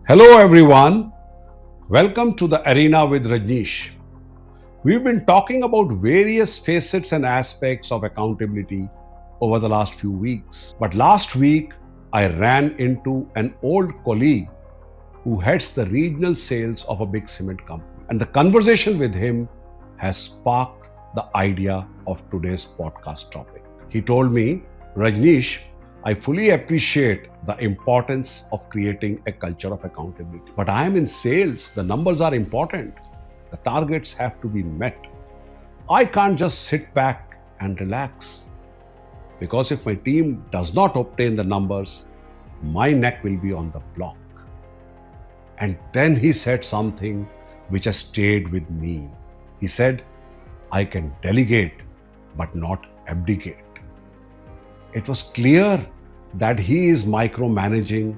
Hello everyone, welcome to the Arena with Rajnish. We've been talking about various facets and aspects of accountability over the last few weeks. But last week, I ran into an old colleague who heads the regional sales of a big cement company. And the conversation with him has sparked the idea of today's podcast topic. He told me, Rajnish, I fully appreciate the importance of creating a culture of accountability. But I am in sales, the numbers are important. The targets have to be met. I can't just sit back and relax. Because if my team does not obtain the numbers, my neck will be on the block. And then he said something which has stayed with me. He said, I can delegate, but not abdicate. It was clear that he is micromanaging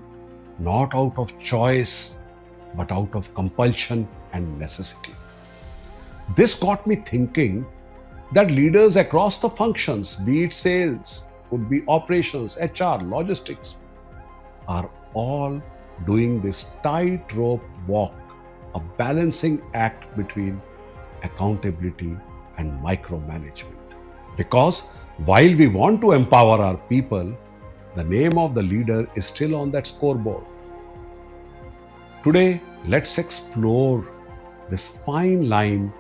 not out of choice, but out of compulsion and necessity. This got me thinking that leaders across the functions, be it sales, could be operations, HR, logistics, are all doing this tightrope walk, a balancing act between accountability and micromanagement. Because while we want to empower our people, the name of the leader is still on that scoreboard. Today, let's explore this fine line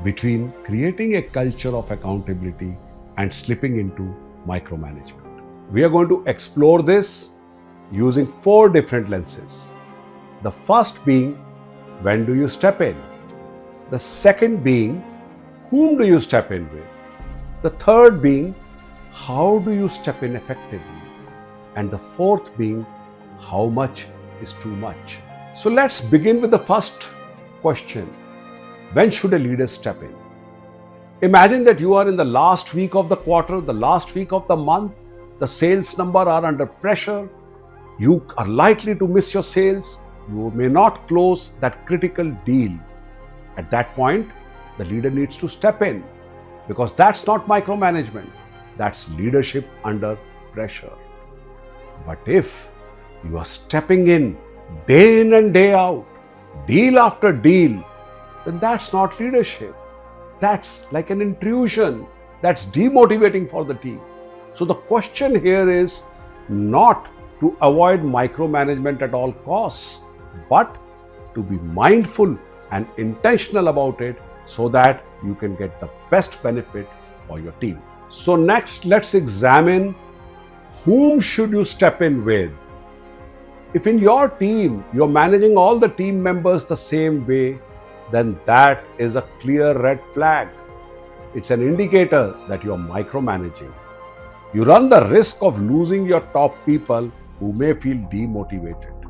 between creating a culture of accountability and slipping into micromanagement. We are going to explore this using 4 different lenses. The first being, when do you step in? The second being, whom do you step in with? The third being, how do you step in effectively? And the fourth being, how much is too much? So let's begin with the first question. When should a leader step in? Imagine that you are in the last week of the quarter, the last week of the month, the sales number are under pressure, you are likely to miss your sales, you may not close that critical deal. At that point, the leader needs to step in because that's not micromanagement, that's leadership under pressure. But if you are stepping in day and day out, deal after deal, then that's not leadership. That's like an intrusion. That's demotivating for the team. So the question here is not to avoid micromanagement at all costs, but to be mindful and intentional about it so that you can get the best benefit for your team. So next, let's examine whom should you step in with. If in your team, you're managing all the team members the same way, then that is a clear red flag. It's an indicator that you're micromanaging. You run the risk of losing your top people who may feel demotivated.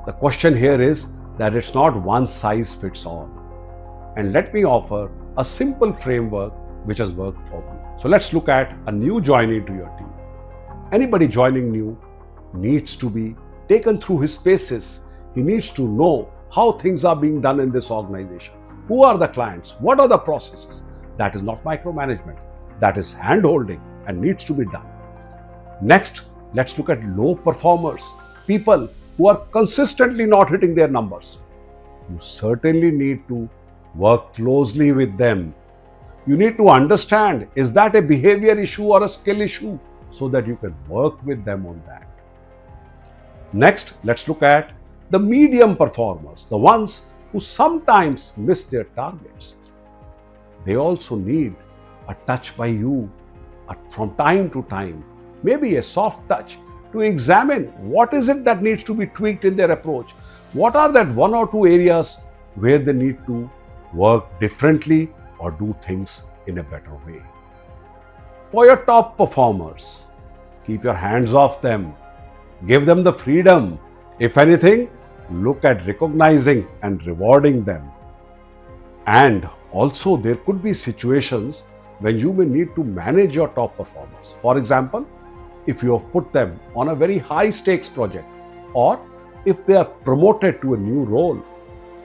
The question here is that it's not one size fits all. And let me offer a simple framework which has worked for me. So let's look at a new joinee to your team. Anybody joining new needs to be taken through his paces. He needs to know how things are being done in this organization. Who are the clients? What are the processes? That is not micromanagement. That is hand-holding and needs to be done. Next, let's look at low performers, people who are consistently not hitting their numbers. You certainly need to work closely with them. You need to understand, is that a behavior issue or a skill issue, so that you can work with them on that. Next, let's look at the medium performers, the ones who sometimes miss their targets. They also need a touch by you from time to time, maybe a soft touch, to examine what is it that needs to be tweaked in their approach. What are that 1 or 2 areas where they need to work differently or do things in a better way. For your top performers, keep your hands off them. Give them the freedom. If anything, look at recognizing and rewarding them. And also, there could be situations when you may need to manage your top performers. For example, if you have put them on a very high stakes project, or if they are promoted to a new role,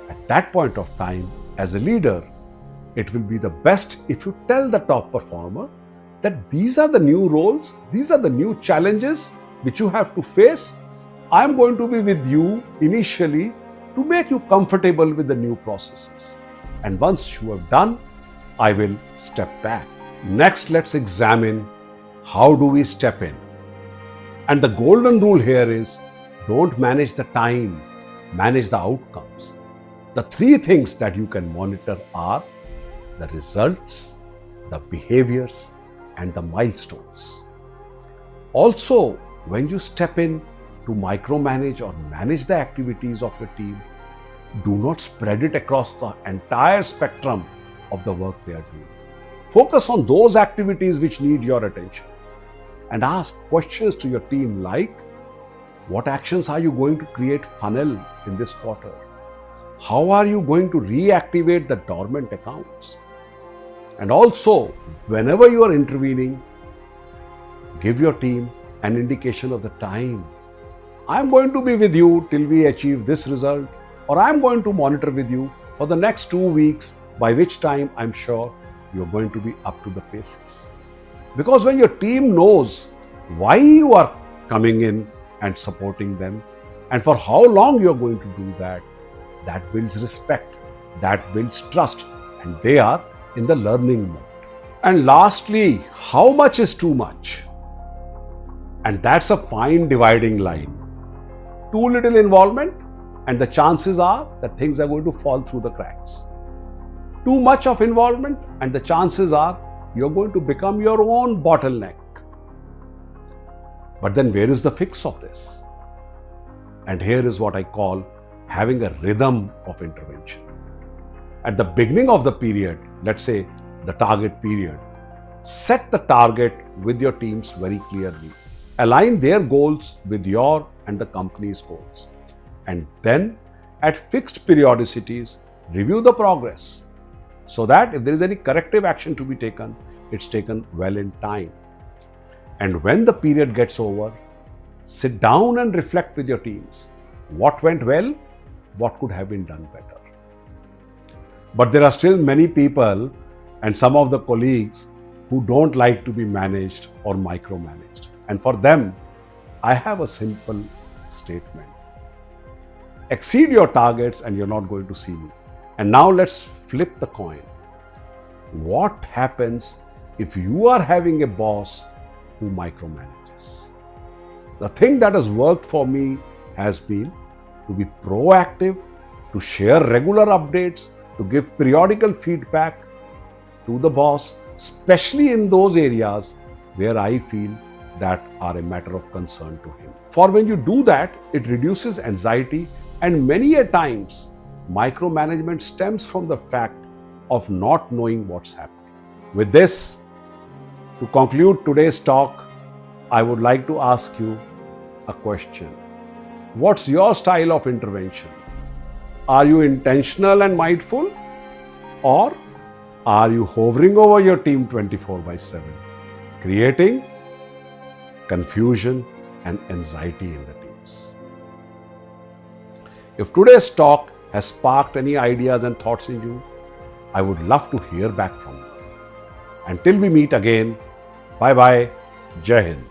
at that point of time, as a leader, it will be the best if you tell the top performer that these are the new roles, these are the new challenges which you have to face. I'm going to be with you initially to make you comfortable with the new processes. And once you have done, I will step back. Next, let's examine how do we step in. And the golden rule here is don't manage the time, manage the outcomes. The three things that you can monitor are the results, the behaviors, and the milestones. Also, when you step in to micromanage or manage the activities of your team, do not spread it across the entire spectrum of the work they are doing. Focus on those activities which need your attention and ask questions to your team like, what actions are you going to create funnel in this quarter? How are you going to reactivate the dormant accounts? And also, whenever you are intervening, give your team an indication of the time. I'm going to be with you till we achieve this result, or I'm going to monitor with you for the next 2 weeks, by which time I'm sure you're going to be up to the paces. Because when your team knows why you are coming in and supporting them and for how long you're going to do that, that builds respect, that builds trust, and they are in the learning mode. And lastly, how much is too much? And that's a fine dividing line. Too little involvement, and the chances are that things are going to fall through the cracks. Too much of involvement, and the chances are you're going to become your own bottleneck. But then where is the fix of this? And here is what I call having a rhythm of intervention. At the beginning of the period, let's say the target period, set the target with your teams very clearly. Align their goals with your and the company's goals. And then at fixed periodicities, review the progress so that if there is any corrective action to be taken, it's taken well in time. And when the period gets over, sit down and reflect with your teams. What went well? What could have been done better? But there are still many people and some of the colleagues who don't like to be managed or micromanaged. And for them, I have a simple statement. Exceed your targets and you're not going to see me. And now let's flip the coin. What happens if you are having a boss who micromanages? The thing that has worked for me has been to be proactive, to share regular updates, to give periodical feedback to the boss, especially in those areas where I feel that are a matter of concern to him. For when you do that, it reduces anxiety, and many a times micromanagement stems from the fact of not knowing what's happening. With this, to conclude today's talk, I would like to ask you a question. What's your style of intervention? Are you intentional and mindful, or are you hovering over your team 24/7, creating confusion and anxiety in the teams? If today's talk has sparked any ideas and thoughts in you, I would love to hear back from you. Until we meet again, bye-bye, Jai Hind.